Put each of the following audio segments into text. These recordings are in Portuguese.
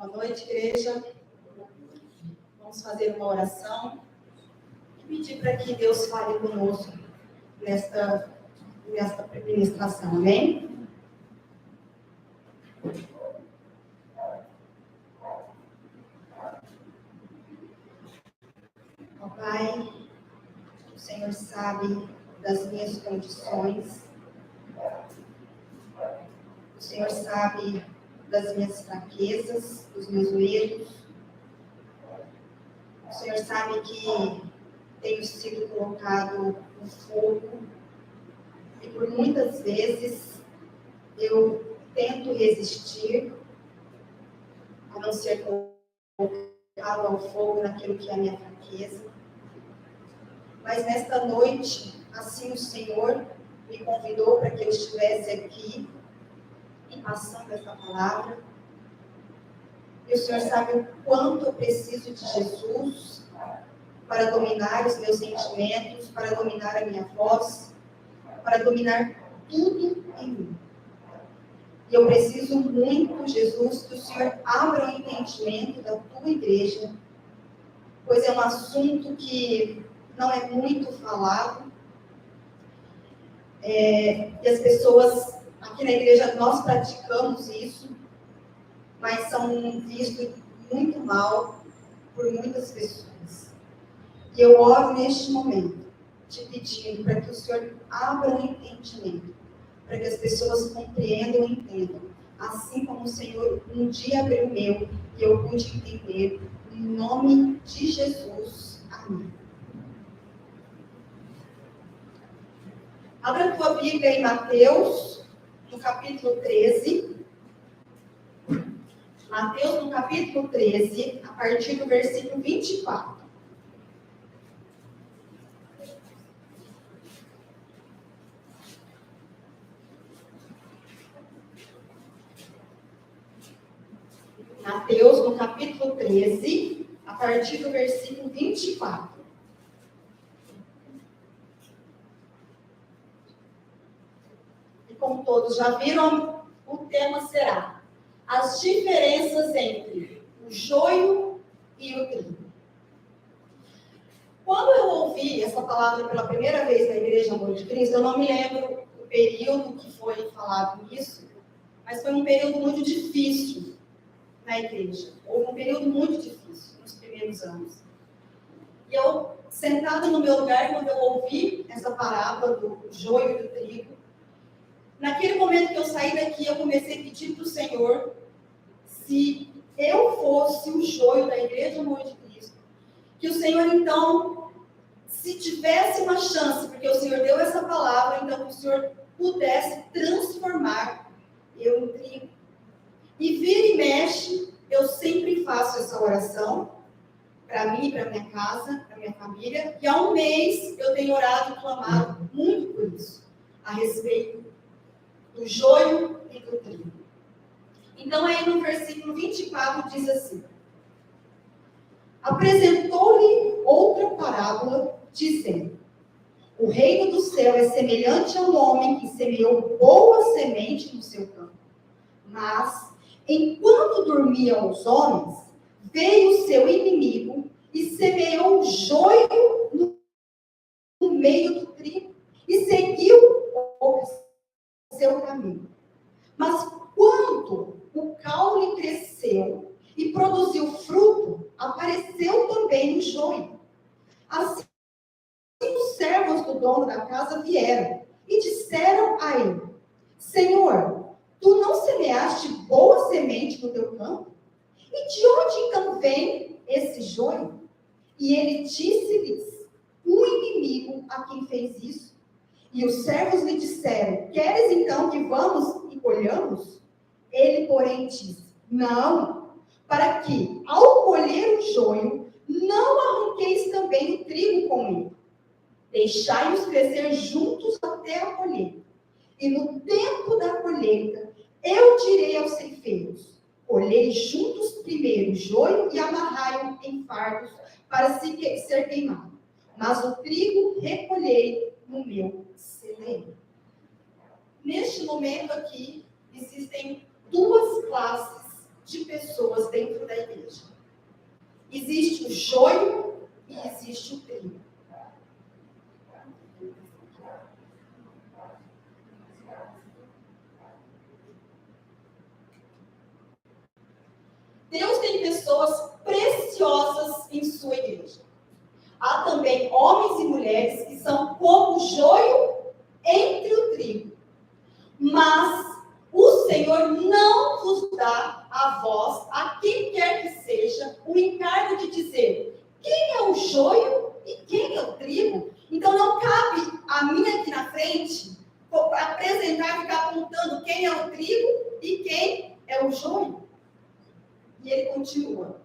Boa noite, igreja. Vamos fazer uma oração e pedir para que Deus fale conosco nesta ministração. Amém? Ó Pai, o Senhor sabe das minhas condições. O Senhor sabe das minhas fraquezas, dos meus medos. O Senhor sabe que tenho sido colocado no fogo e por muitas vezes eu tento resistir a não ser colocado ao fogo naquilo que é a minha fraqueza. Mas nesta noite, assim o Senhor me convidou para que eu estivesse aqui e passando essa palavra. E o Senhor sabe o quanto eu preciso de Jesus para dominar os meus sentimentos, para dominar a minha voz, para dominar tudo em mim. E eu preciso muito, Jesus, que o Senhor abra o entendimento da tua igreja, pois é um assunto que não é muito falado. E as pessoas aqui na igreja, nós praticamos isso, mas são vistos muito mal por muitas pessoas. E eu oro neste momento, te pedindo para que o Senhor abra o entendimento, para que as pessoas compreendam e entendam, assim como o Senhor um dia abriu o meu, e eu pude entender, em nome de Jesus. Amém. Abra a tua Bíblia em Mateus, no capítulo 13. Mateus, no capítulo 13, a partir do versículo 24. Mateus, no capítulo 13, a partir do versículo 24. E como todos já viram, o tema será as diferenças entre o joio e o trigo. Quando eu ouvi essa palavra pela primeira vez na Igreja Amor de Cristo, eu não me lembro do período que foi falado isso, mas foi um período muito difícil na igreja. Houve um período muito difícil nos primeiros anos. E eu, sentada no meu lugar, quando eu ouvi essa parábola do joio e do trigo, naquele momento que eu saí daqui, eu comecei a pedir para o Senhor se eu fosse o joio da Igreja Amor de Cristo, que o Senhor, então, se tivesse uma chance, porque o Senhor deu essa palavra, então que o Senhor pudesse transformar eu em trigo. E vira e mexe, eu sempre faço essa oração para mim, para minha casa, para minha família. E há um mês eu tenho orado e clamado muito por isso, a respeito do joio e do trigo. Então aí no versículo 24 diz assim: apresentou-lhe outra parábola, dizendo: o reino do céu é semelhante a um homem que semeou boa semente no seu campo. Mas enquanto dormiam os homens, veio o seu inimigo e semeou joio no meio do trigo e seguiu o seu caminho. Mas quando o caule cresceu e produziu fruto, apareceu também o joio. Assim, os servos do dono da casa vieram e disseram a ele: Senhor, tu não semeaste boa semente no teu campo? E de onde então vem esse joio? E ele disse-lhes: o inimigo a quem fez isso. E os servos lhe disseram: queres então que vamos e colhamos? Ele, porém, disse: não, para que, ao colher o joio, não arranqueis também o trigo com ele. Deixai-os crescer juntos até a colheita. E no tempo da colheita, eu direi aos ceifeiros: colhei juntos primeiro o joio e amarrai-o em fardos para ser queimado. Mas o trigo recolhei no meu celeiro. Neste momento aqui, existem duas classes de pessoas dentro da igreja. Existe o joio e existe o trigo. Deus tem pessoas preciosas em sua igreja. Há também homens e mulheres que são como joio entre o trigo. Mas o Senhor não vos dá a vós, a quem quer que seja, o encargo de dizer quem é o joio e quem é o trigo. Então não cabe a mim aqui na frente apresentar e ficar apontando quem é o trigo e quem é o joio. E ele continua.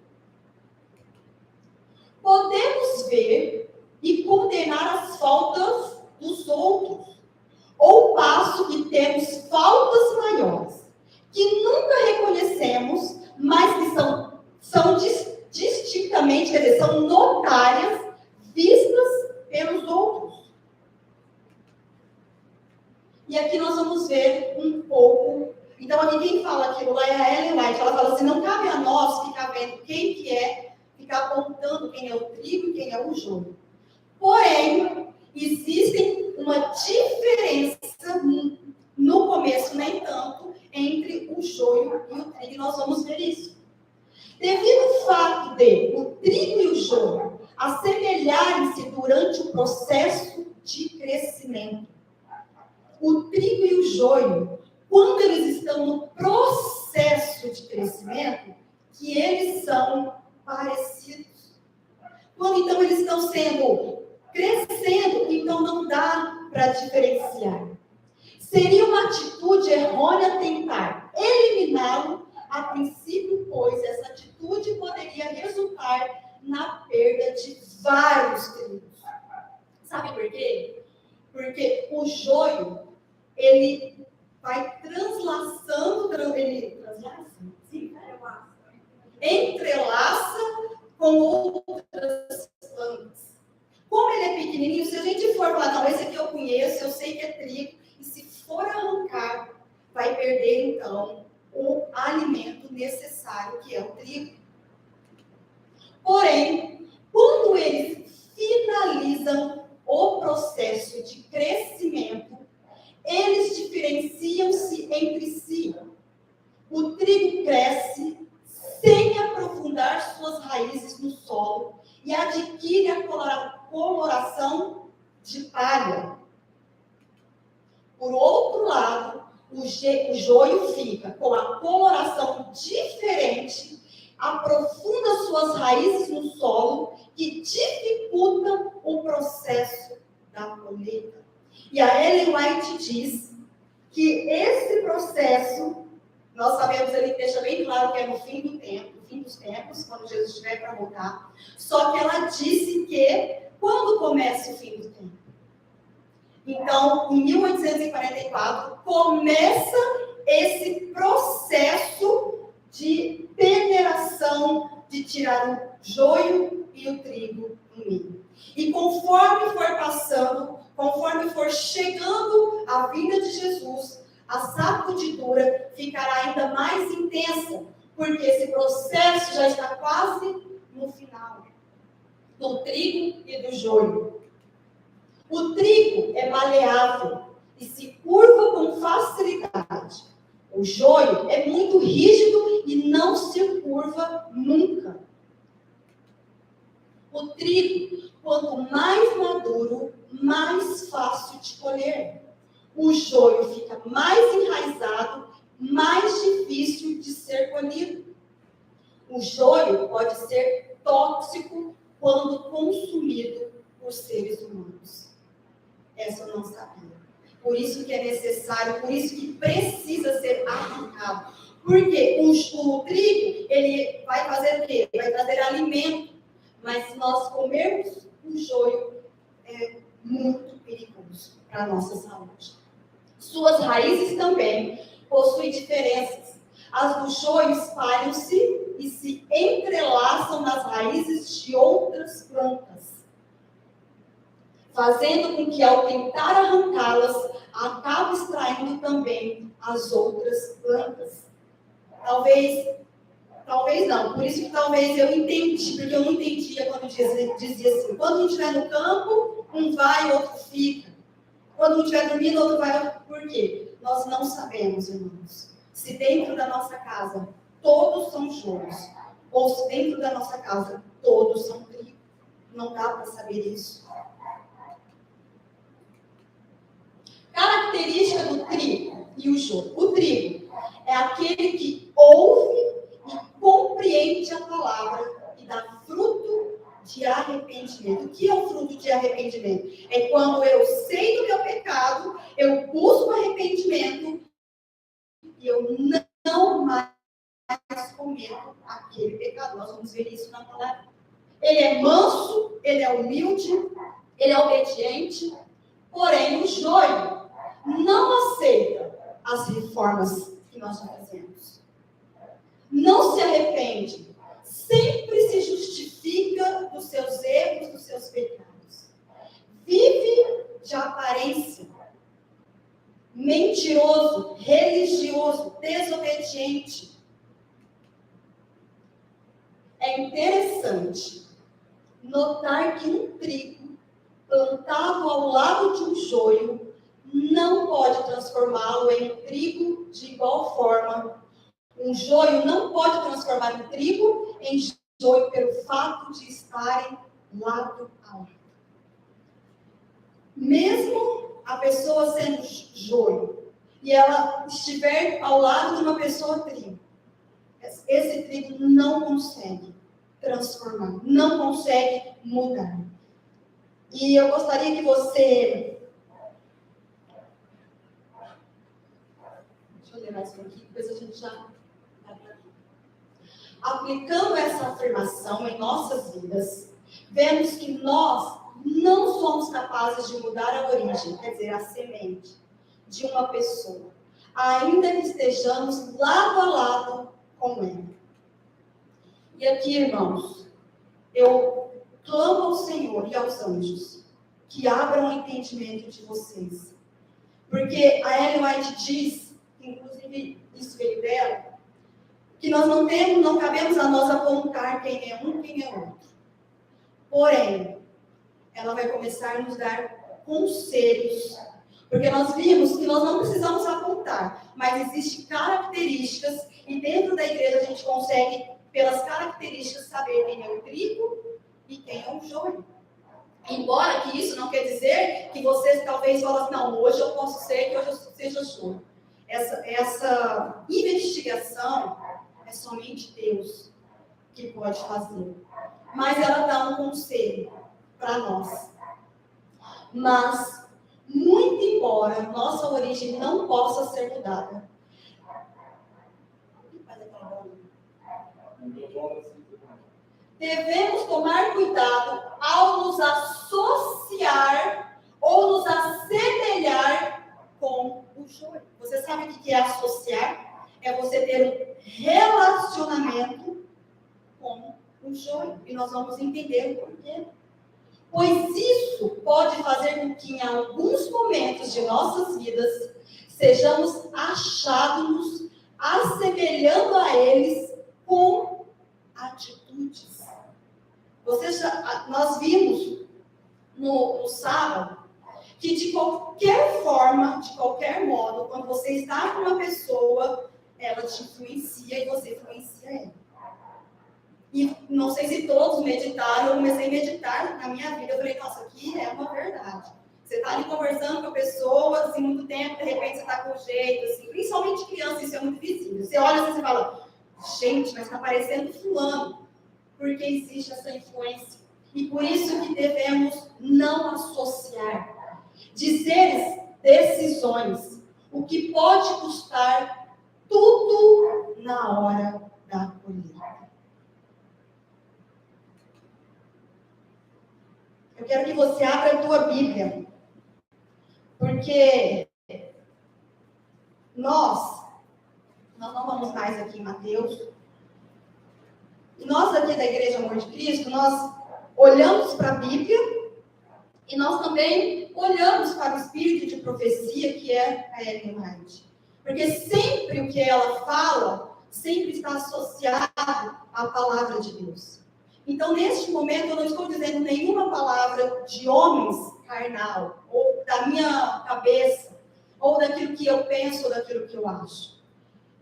Podemos ver e condenar as faltas dos outros, ou passo que temos faltas maiores, que nunca reconhecemos, mas que são distintamente, quer dizer, são notárias, vistas pelos outros. E aqui nós vamos ver um pouco. Então, aqui quem fala aquilo lá é a Ellen White. Ela fala assim, não cabe a nós ficar vendo quem que é, ficar apontando quem é o trigo e quem é o joio. Porém, existe uma diferença, no começo nem tanto, entre o joio e o trigo. E nós vamos ver isso. Devido ao fato de o trigo e o joio assemelharem-se durante o processo de crescimento, o trigo e o joio, quando eles estão no processo de crescimento, que eles são parecidos. Quando então eles estão crescendo, então não dá para diferenciar. Seria uma atitude errônea tentar eliminá-lo a princípio, pois essa atitude poderia resultar na perda de vários trigos. Sabe por quê? Porque o joio, ele vai translaçando, entrelaça com outras plantas. Como ele é pequenininho, se a gente for falar, não, esse aqui eu conheço, eu sei que é trigo, e se for arrancar, vai perder, então, o alimento necessário, que é o trigo. Porém, quando eles finalizam o processo de crescimento, eles diferenciam-se entre si. O trigo cresce sem aprofundar suas raízes no solo e adquire a coloração de palha. Por outro lado, o joio fica com a coloração diferente, aprofunda suas raízes no solo e dificulta o processo da colheita. E a Ellen White diz que esse processo, nós sabemos, ele deixa bem claro que é no fim do tempo, no fim dos tempos, quando Jesus estiver para voltar. Só que ela disse que quando começa o fim do tempo? Então, em 1844, começa esse processo de peneiração, de tirar o joio e o trigo do milho. E conforme for passando, conforme for chegando a vinda de Jesus, a sacudidura ficará ainda mais intensa, porque esse processo já está quase no final, do trigo e do joio. O trigo é maleável e se curva com facilidade. O joio é muito rígido e não se curva nunca. O trigo, quanto mais maduro, mais fácil de colher. O joio fica mais enraizado, mais difícil de ser colhido. O joio pode ser tóxico quando consumido por seres humanos. Essa eu não sabia. Por isso que é necessário, por isso que precisa ser arrancado. Porque o trigo, ele vai fazer o quê? Vai trazer alimento. Mas se nós comermos o joio, é muito perigoso para a nossa saúde. Suas raízes também possuem diferenças. As do joio espalham-se e se entrelaçam nas raízes de outras plantas, fazendo com que, ao tentar arrancá-las, acabe extraindo também as outras plantas. Talvez Talvez não, por isso que talvez eu entendi, porque eu não entendia quando dizia assim, quando um estiver no campo, um vai, o outro fica. Quando um estiver dormindo, o outro vai. Por quê? Nós não sabemos, irmãos, se dentro da nossa casa todos são joios, ou se dentro da nossa casa todos são trigo. Não dá para saber isso. Característica do trigo e o joio. O trigo é aquele que ouve e compreende a palavra e dá fruto de arrependimento. O que é o fruto de arrependimento? É quando eu sei do meu pecado, eu busco arrependimento e eu não mais cometo aquele pecado. Nós vamos ver isso na palavra. Ele é manso, ele é humilde, ele é obediente, porém o joio não aceita as reformas que nós já fazemos. Não se arrepende, sempre se justifica dos seus erros, dos seus pecados. Vive de aparência, mentiroso, religioso, desobediente. É interessante notar que um trigo plantado ao lado de um joio não pode transformá-lo em um trigo de igual forma. Um joio não pode transformar um trigo em joio pelo fato de estarem lado a lado. Mesmo a pessoa sendo joio e ela estiver ao lado de uma pessoa trigo, esse trigo não consegue transformar, não consegue mudar. E eu gostaria que você... Deixa eu ler mais um aqui, depois a gente já... Aplicando essa afirmação em nossas vidas, vemos que nós não somos capazes de mudar a origem, quer dizer, a semente de uma pessoa, ainda que estejamos lado a lado com ela. E aqui, irmãos, eu clamo ao Senhor e aos anjos que abram o entendimento de vocês. Porque a Ellen White diz, inclusive isso veio dela, que nós não cabemos a nós apontar quem é um, quem é outro. Porém, ela vai começar a nos dar conselhos, porque nós vimos que nós não precisamos apontar, mas existem características, e dentro da igreja a gente consegue, pelas características, saber quem é o trigo e quem é o joio. Embora que isso não quer dizer que vocês talvez falem assim, não, hoje eu posso ser que hoje eu seja joio. Essa investigação é somente Deus que pode fazer. Mas ela dá um conselho para nós. Mas, muito embora nossa origem não possa ser mudada, devemos tomar cuidado ao nos associar ou nos assemelhar com o joio. Você sabe o que é associar? É você ter um relacionamento com o joio. E nós vamos entender o porquê. Pois isso pode fazer com que em alguns momentos de nossas vidas sejamos achados, assemelhando a eles com atitudes. Nós vimos no sábado que de qualquer forma, de qualquer modo, quando você está com uma pessoa, ela te influencia e você influencia ela. E não sei se todos meditaram, eu comecei a meditar na minha vida. Eu falei, nossa, aqui é uma verdade. Você está ali conversando com a pessoa, assim, muito tempo, de repente você está com jeito, assim, principalmente criança, isso é muito visível. Você olha assim e fala, gente, mas está parecendo fulano. Porque existe essa influência. E por isso que devemos não associar. Dizer decisões, o que pode custar tudo na hora da colheita. Eu quero que você abra a tua Bíblia, porque nós não vamos mais aqui em Mateus, e nós aqui da Igreja Amor de Cristo, nós olhamos para a Bíblia e nós também olhamos para o espírito de profecia que é a Ellen White. Porque sempre o que ela fala sempre está associado à palavra de Deus. Então, neste momento, eu não estou dizendo nenhuma palavra de homens carnal, ou da minha cabeça, ou daquilo que eu penso, ou daquilo que eu acho.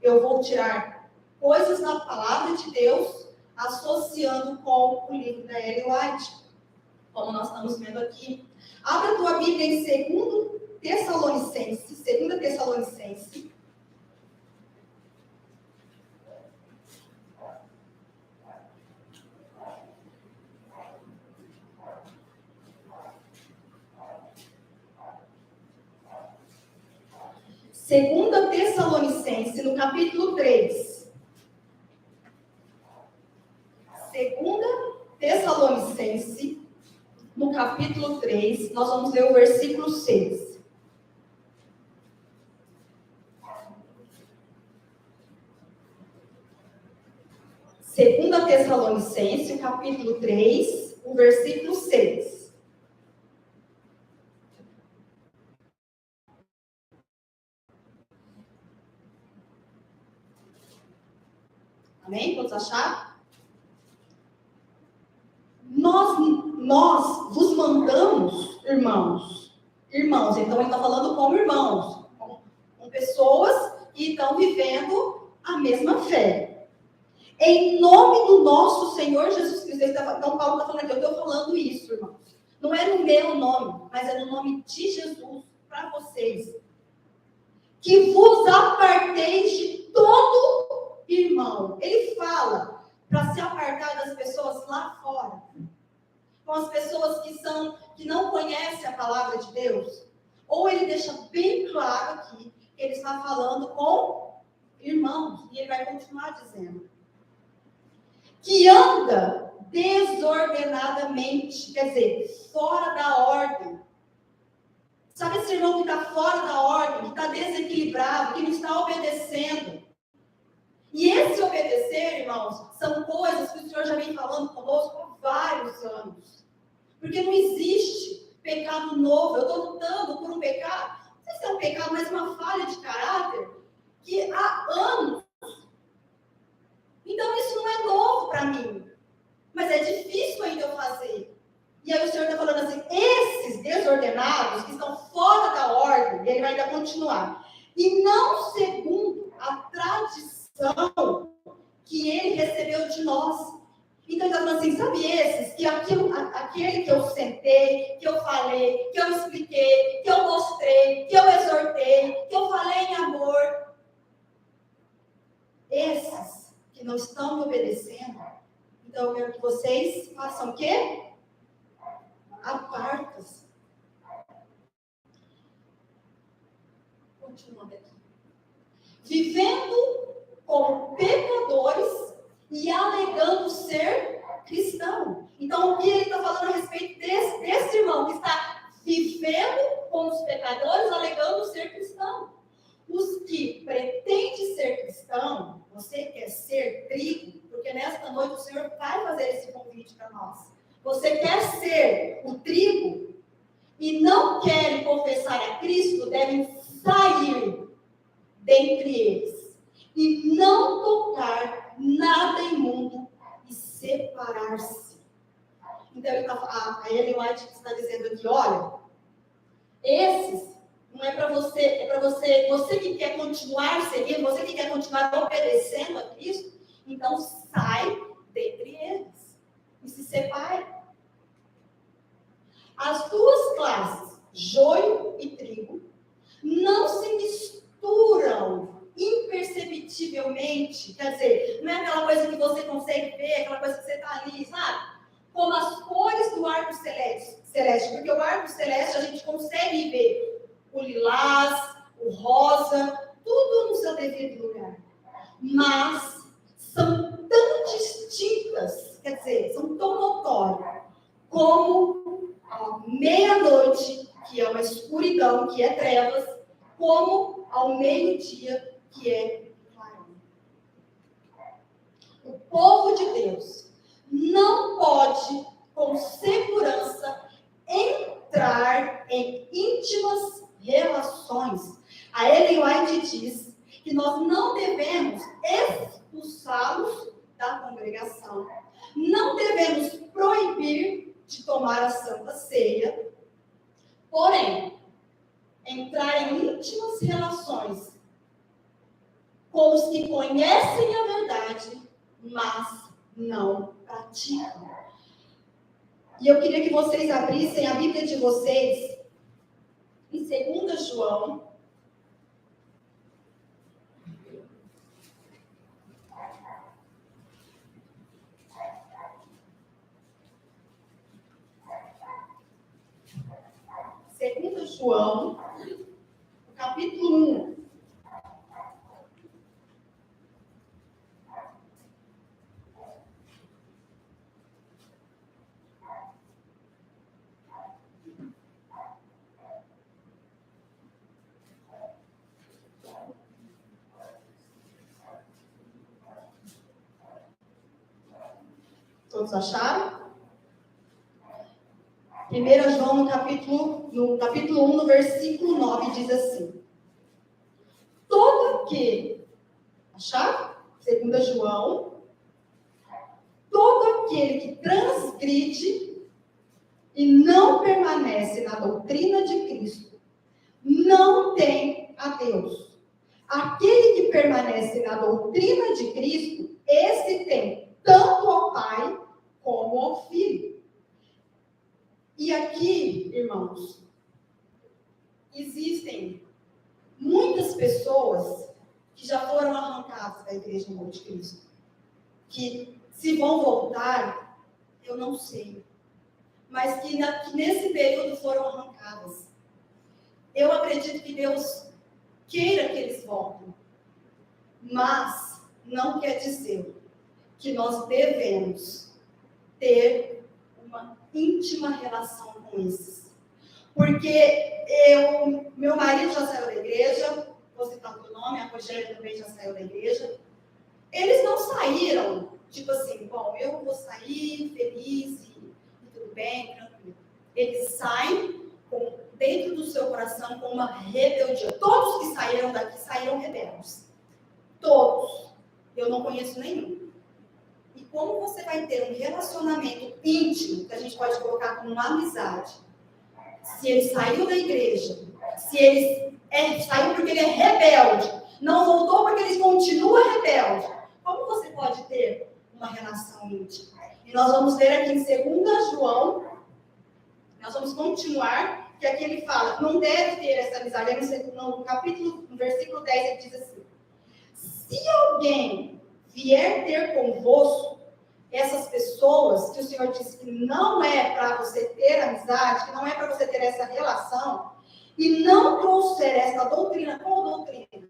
Eu vou tirar coisas da palavra de Deus, associando com o livro da Ellen White, como nós estamos vendo aqui. Abra a tua Bíblia em 2 Tessalonicenses, 2 Tessalonicenses. Segunda Tessalonicenses, no capítulo 3. Segunda Tessalonicenses, no capítulo 3, nós vamos ler o versículo 6. Segunda Tessalonicenses, capítulo 3, o versículo 6. Amém? Todos acharam? Nós vos mandamos, irmãos, então ele está falando como irmãos, com pessoas que estão vivendo a mesma fé. Em nome do nosso Senhor Jesus Cristo. Então Paulo está falando aqui, eu estou falando isso, irmãos. Não é no meu nome, mas é no nome de Jesus, para vocês. Que vos aparteis de todo irmão. Ele fala para se apartar das pessoas lá fora. Com as pessoas que não conhecem a palavra de Deus. Ou ele deixa bem claro aqui que ele está falando com irmãos. E ele vai continuar dizendo. Que anda desordenadamente. Quer dizer, fora da ordem. Sabe esse irmão que está fora da ordem, que está desequilibrado, que não está obedecendo. E esse obedecer, irmãos, são coisas que o Senhor já vem falando conosco há vários anos. Porque não existe pecado novo. Eu estou lutando por um pecado, não sei se é um pecado, mas uma falha de caráter, que há anos. Então isso não é novo para mim. Mas é difícil ainda eu fazer. E aí o Senhor está falando assim, esses desordenados que estão fora da ordem, e ele vai ainda continuar. E não segundo a tradição que ele recebeu de nós. Então ele está falando assim, sabe esses? Que aquele que eu sentei, que eu falei, que eu expliquei, que eu mostrei, que eu exortei, que eu falei em amor. Esses que não estão me obedecendo, então eu quero que vocês façam o quê? Apartas. Continuando aqui. Vivendo como pecadores e alegando ser cristão. Então, o que ele está falando a respeito desse irmão que está vivendo como os pecadores, alegando ser cristão. Os que pretendem ser cristão, você quer ser trigo, porque nesta noite o Senhor vai fazer esse convite para nós. Você quer ser o trigo e não querem confessar a Cristo, devem sair dentre eles e não tocar nada imundo e separar-se. Então, a Ellen White está dizendo aqui, olha, esses não é para você, é para você que quer continuar seguindo, você que quer continuar obedecendo a Cristo, então sai dentre eles e se separe. As duas classes, joio e trigo, não se misturam imperceptivelmente, quer dizer, não é aquela coisa que você consegue ver, aquela coisa que você está ali, sabe? Como as cores do arco celeste, porque o arco celeste a gente consegue ver o lilás, o rosa, tudo no seu devido lugar. Mas são tão distintas, quer dizer, são tão notórias, como a meia-noite, que é uma escuridão, que é trevas, como ao meio-dia, que é clarão. O povo de Deus não pode, com segurança, entrar em íntimas relações. A Ellen White diz que nós não devemos expulsá-los da congregação. Não devemos proibir de tomar a Santa Ceia, porém, entrar em íntimas relações com os que conhecem a verdade, mas não praticam. E eu queria que vocês abrissem a Bíblia de vocês em 2 João. João, capítulo 1. Todos acharam? 1 João, no capítulo 1, no versículo 9, diz assim: todo aquele, acharam? 2 João, todo aquele que transgride e não permanece na doutrina de Cristo, não tem a Deus. Aquele que permanece na doutrina de Cristo, esse tem tanto ao Pai como ao Filho. E aqui, irmãos, existem muitas pessoas que já foram arrancadas da Igreja em nome de Cristo. Que se vão voltar, eu não sei. Mas que nesse período foram arrancadas. Eu acredito que Deus queira que eles voltem. Mas não quer dizer que nós devemos ter uma íntima relação com esses. Porque meu marido já saiu da igreja, vou citar o nome, a Rogéria também já saiu da igreja. Eles não saíram, tipo assim, bom, eu vou sair feliz e tudo bem, tranquilo. Eles saem dentro do seu coração com uma rebeldia. Todos que saíram daqui saíram rebeldes. Todos. Eu não conheço nenhum. E como você vai ter um relacionamento íntimo, que a gente pode colocar como uma amizade, se ele saiu da igreja, se ele saiu porque ele é rebelde, não voltou porque ele continua rebelde, como você pode ter uma relação íntima? E nós vamos ler aqui em 2 João, nós vamos continuar, que aqui ele fala, não deve ter essa amizade. No versículo 10, ele diz assim: se alguém vier ter convosco essas pessoas que o Senhor disse que não é para você ter amizade, que não é para você ter essa relação, e não trouxer essa doutrina, qual doutrina?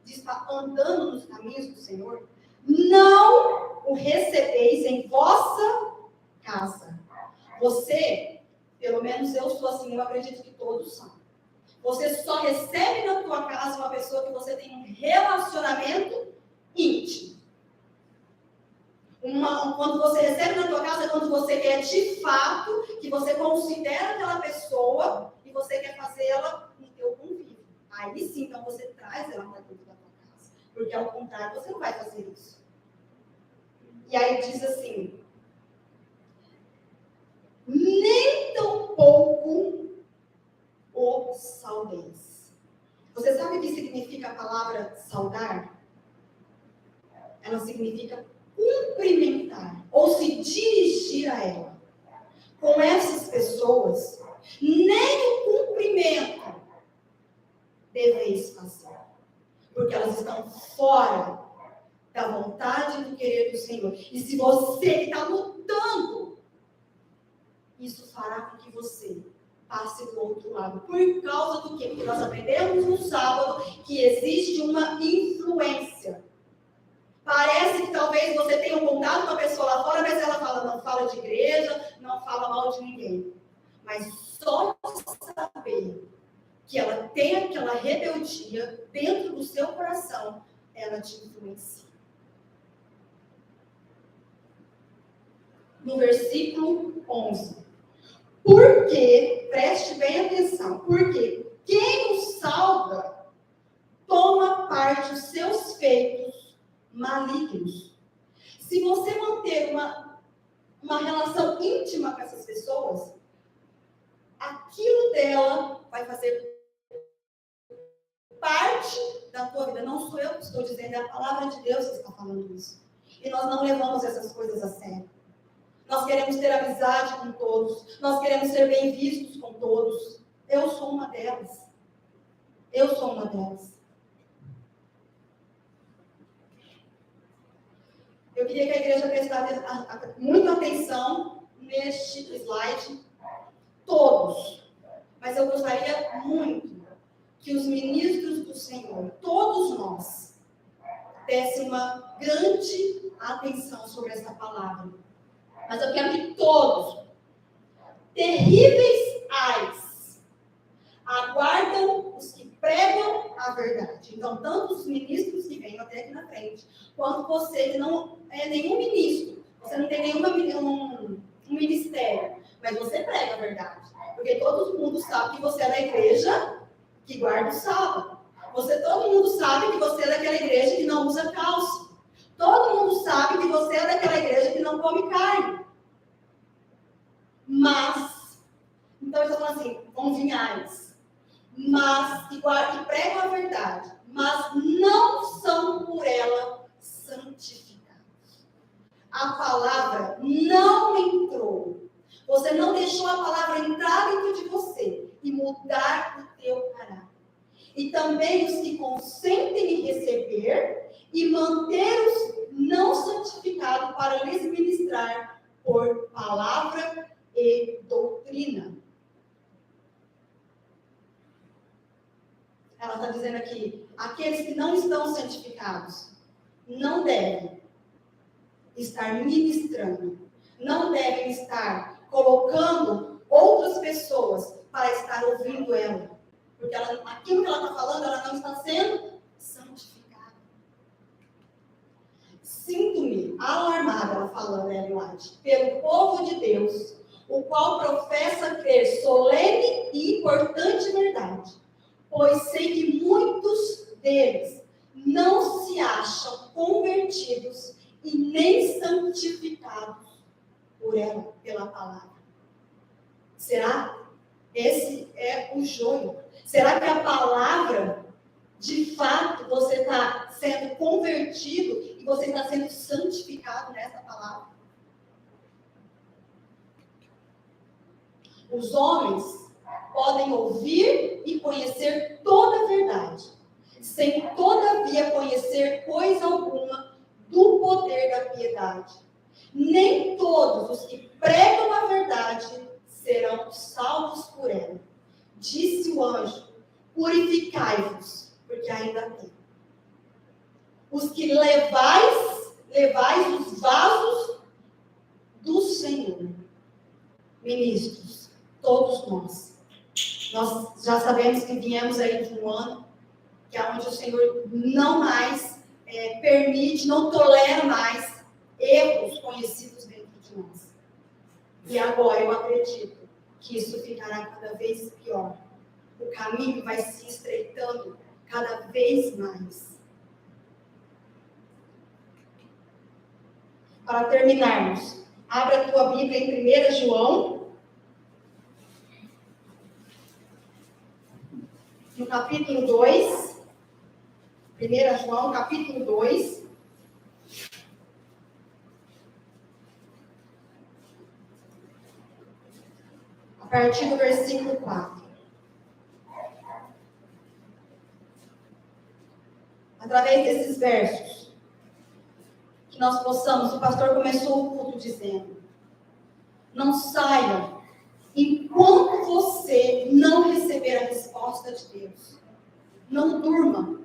De estar andando nos caminhos do Senhor, não o recebeis em vossa casa. Você, pelo menos eu sou assim, eu acredito que todos são. Você só recebe na tua casa uma pessoa que você tem um relacionamento íntimo. Quando você recebe na tua casa é quando você quer de fato, que você considera aquela pessoa e você quer fazê-la no teu convívio. Aí sim, então você traz ela para dentro da tua casa. Porque ao contrário, você não vai fazer isso. E aí diz assim: nem tampouco o saudeis. Você sabe o que significa a palavra saudar? Ela significa cumprimentar, ou se dirigir a ela. Com essas pessoas, nem o cumprimento deveis fazer, porque elas estão fora da vontade e do querer do Senhor. E se você que está lutando, isso fará com que você passe do outro lado. Por causa do quê? Porque nós aprendemos no sábado que existe uma influência. Parece que talvez você tenha um contato com a pessoa lá fora, mas ela não fala de igreja, não fala mal de ninguém. Mas só de saber que ela tem aquela rebeldia dentro do seu coração, ela te influencia. No versículo 11. Porque, preste bem atenção, porque quem o salva toma parte dos seus feitos malignos. Se você manter uma relação íntima com essas pessoas, aquilo dela vai fazer parte da tua vida. Não sou eu que estou dizendo, é a palavra de Deus que está falando isso. E nós não levamos essas coisas a sério. Nós queremos ter amizade com todos. Nós queremos ser bem vistos com todos. Eu sou uma delas. Eu sou uma delas. Eu queria que a igreja prestasse muita atenção neste slide. Todos. Mas eu gostaria muito que os ministros do Senhor, todos nós, dessem uma grande atenção sobre essa palavra. Mas eu quero que todos, terríveis ais, aguardam os que pregam a verdade. Então, tanto os ministros que vêm até aqui na frente, quanto você que não é nenhum ministro, você não tem nenhum ministério, mas você prega a verdade. Porque todo mundo sabe que você é da igreja que guarda o sábado. Todo mundo sabe que você é daquela igreja que não usa calça. Todo mundo sabe que você é daquela igreja que não come carne. Mas, então eu estou falando assim, convinhais, mas que pregam a verdade, mas não são por ela santificados. A palavra não entrou. Você não deixou a palavra entrar dentro de você e mudar o teu caráter. E também os que consentem em receber e manter-os não santificados para lhes ministrar por palavra e doutrina. Ela está dizendo aqui, aqueles que não estão santificados não devem estar ministrando, não devem estar colocando outras pessoas para estar ouvindo ela. Porque aquilo que ela está falando, ela não está sendo santificada. Sinto-me alarmada, ela falando, Ellen White, pelo povo de Deus, o qual professa crer solene e importante verdade, pois sei que muitos deles não se acham convertidos e nem santificados por ela, pela palavra. Será? Esse é o joio. Será que a palavra, de fato, você está sendo convertido e você está sendo santificado nessa palavra? Os homens podem ouvir e conhecer toda a verdade, sem todavia conhecer coisa alguma do poder da piedade. Nem todos os que pregam a verdade serão salvos por ela. Disse o anjo, purificai-vos, porque ainda tem. Os que levais os vasos do Senhor. Ministros, todos nós. Nós já sabemos que viemos aí de um ano, que é onde o Senhor não mais permite, não tolera mais erros conhecidos dentro de nós. E agora eu acredito que isso ficará cada vez pior. O caminho vai se estreitando cada vez mais. Para terminarmos, abra a tua Bíblia em 1 João, no capítulo 2. 1 João, capítulo 2. A partir do versículo 4. Através desses versos, que nós possamos, o pastor começou o culto dizendo, não saia enquanto você não receber a resposta de Deus. Não durma.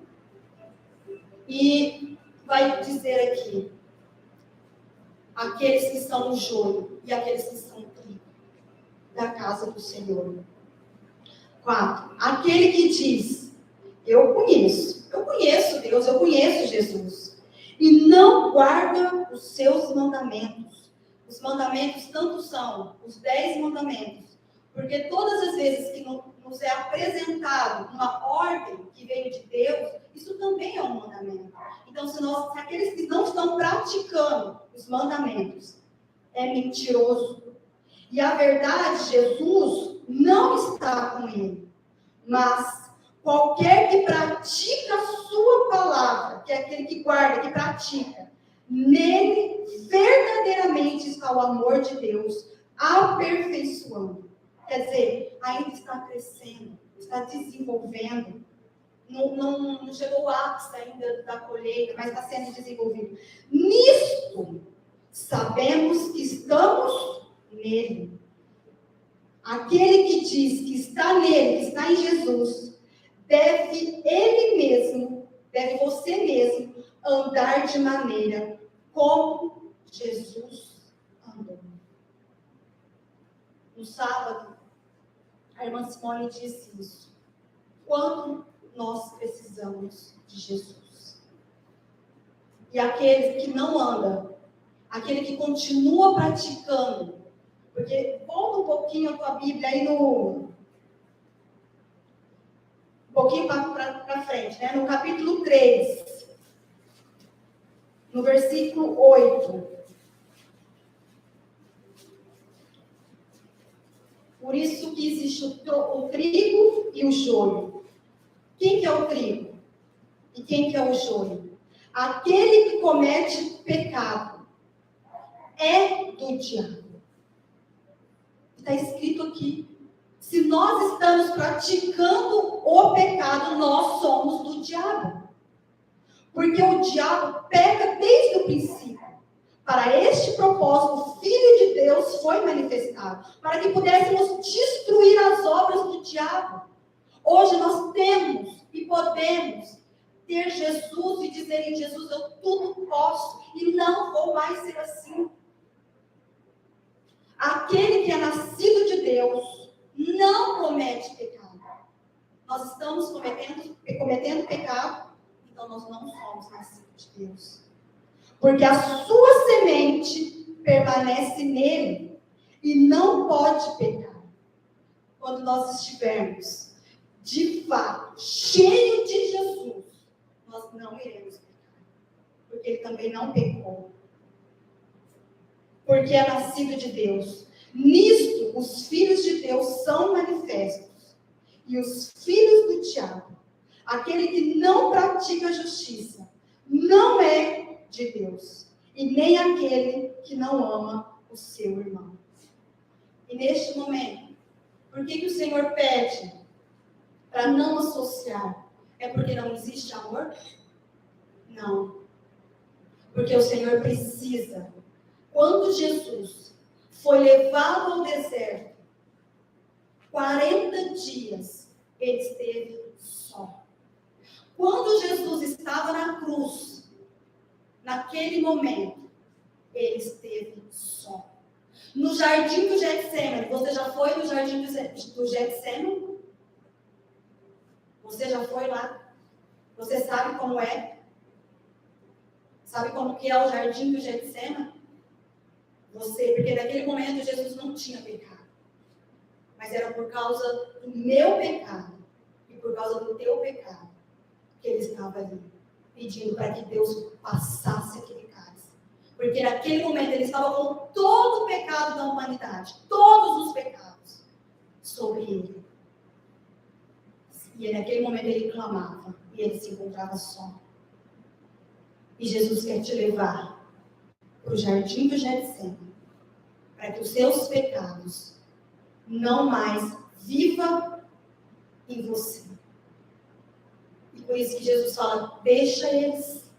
E vai dizer aqui, aqueles que são o joio e aqueles que são o trigo da casa do Senhor. 4. Aquele que diz, eu conheço Deus, eu conheço Jesus, e não guarda os seus mandamentos. Os mandamentos tanto são os 10 mandamentos, porque todas as vezes que no nos é apresentado uma ordem que veio de Deus, isso também é um mandamento. Então, se aqueles que não estão praticando os mandamentos, é mentiroso. E a verdade, Jesus não está com ele. Mas qualquer que pratica a sua palavra, que é aquele que guarda, que pratica, nele verdadeiramente está o amor de Deus, aperfeiçoando. Quer dizer, ainda está crescendo, está desenvolvendo. Não chegou o ápice ainda da colheita, mas está sendo desenvolvido. Nisto, sabemos que estamos nele. Aquele que diz que está nele, que está em Jesus, deve você mesmo, andar de maneira como Jesus andou. No sábado, a irmã Simone disse isso. Quanto nós precisamos de Jesus. E aquele que não anda, aquele que continua praticando, porque volta um pouquinho a tua Bíblia aí um pouquinho para frente, né? No capítulo 3, no versículo 8. Por isso que existe o trigo e o joio. Quem que é o trigo? E quem que é o joio? Aquele que comete pecado é do diabo. Está escrito aqui. Se nós estamos praticando o pecado, nós somos do diabo. Porque o diabo peca desde o princípio. Para este propósito, o Filho de Deus foi manifestado, para que pudéssemos destruir as obras do diabo. Hoje nós temos e podemos ter Jesus e dizer em Jesus, eu tudo posso e não vou mais ser assim. Aquele que é nascido de Deus não comete pecado. Nós estamos cometendo pecado, então nós não somos nascidos de Deus. Porque a sua semente permanece nele e não pode pecar. Quando nós estivermos, de fato, cheios de Jesus, nós não iremos pecar. Porque ele também não pecou. Porque é nascido de Deus. Nisto, os filhos de Deus são manifestos. E os filhos do diabo, aquele que não pratica a justiça, não é de Deus, e nem aquele que não ama o seu irmão. E neste momento, por que o Senhor pede para não associar? É porque não existe amor? Não. Porque o Senhor precisa. Quando Jesus foi levado ao deserto, 40 dias, ele esteve só. Quando Jesus estava na cruz, naquele momento, ele esteve só. No jardim do Getsemane, você já foi no jardim do Getsemane? Você já foi lá? Você sabe como é? Sabe como que é o jardim do Getsemane? Porque naquele momento Jesus não tinha pecado. Mas era por causa do meu pecado e por causa do teu pecado que ele estava ali, pedindo para que Deus passasse aquele cálice. Porque naquele momento ele estava com todo o pecado da humanidade, todos os pecados sobre ele. E naquele momento ele clamava e ele se encontrava só. E Jesus quer te levar para o jardim do Getsemane, para que os seus pecados não mais vivam em você. E por isso que Jesus fala, deixa eles.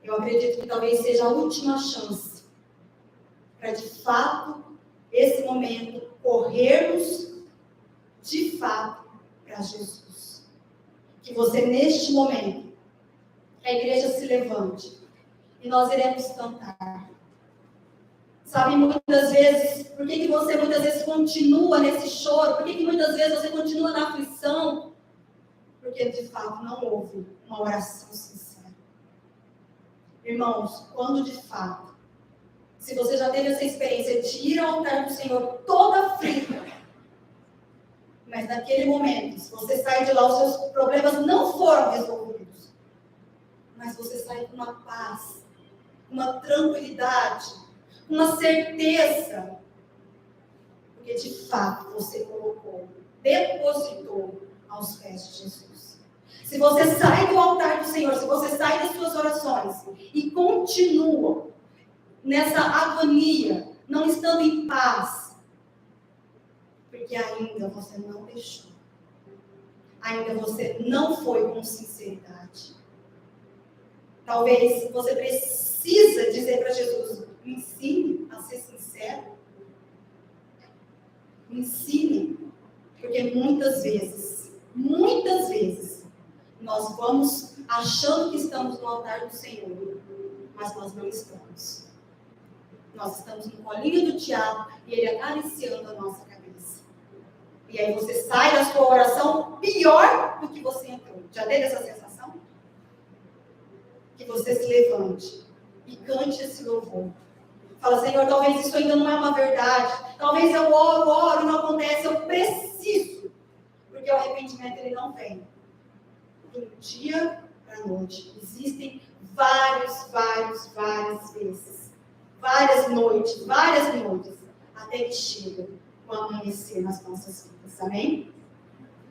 Eu acredito que talvez seja a última chance para, de fato, esse momento, corrermos, de fato, para Jesus. Que você, neste momento, a igreja se levante e nós iremos cantar. Sabe, muitas vezes, por que você muitas vezes continua nesse choro? Por que muitas vezes você continua na aflição? Porque, de fato, não houve uma oração sincera. Irmãos, quando de fato, se você já teve essa experiência de ir ao altar do Senhor toda aflita, Mas naquele momento, se você sai de lá, os seus problemas não foram resolvidos. Mas você sai com uma paz, uma tranquilidade, uma certeza. Porque de fato você colocou, depositou aos pés de Jesus. Se você sai do altar do Senhor, se você sai das suas orações e continua nessa agonia, não estando em paz, porque ainda você não deixou. Ainda você não foi com sinceridade. Talvez você precisa dizer para Jesus, me ensine a ser sincero. Me ensine. Porque muitas vezes, nós vamos achando que estamos no altar do Senhor, mas nós não estamos. Nós estamos no colinho do diabo e ele acariciando a nossa cabeça. E aí você sai da sua oração pior do que você entrou. Já teve essa sensação? Que você se levante e cante esse louvor. Fala, Senhor, talvez isso ainda não é uma verdade. Talvez eu oro, não acontece. Eu preciso. Porque o arrependimento ele não vem do dia para a noite. Existem várias vezes. Várias noites. Até que chega o amanhecer nas nossas vidas. Amém?